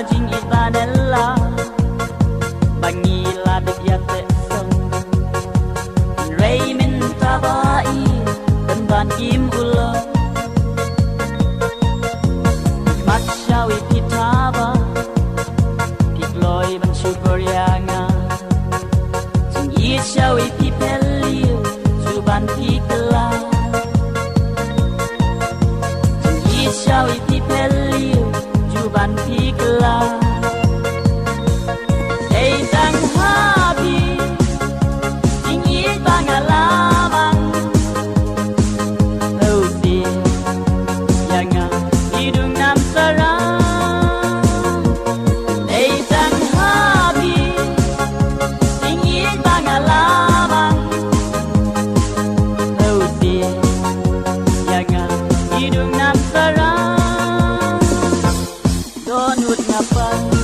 jing itanella bangila de yate song Raymond tabai dan ban kim ulo makshawi pitaba pikloi ban super yanga jing ishawi pipelio suban pikla jing ishawi pipelio suban pikla hidung nam sarang donut ngapa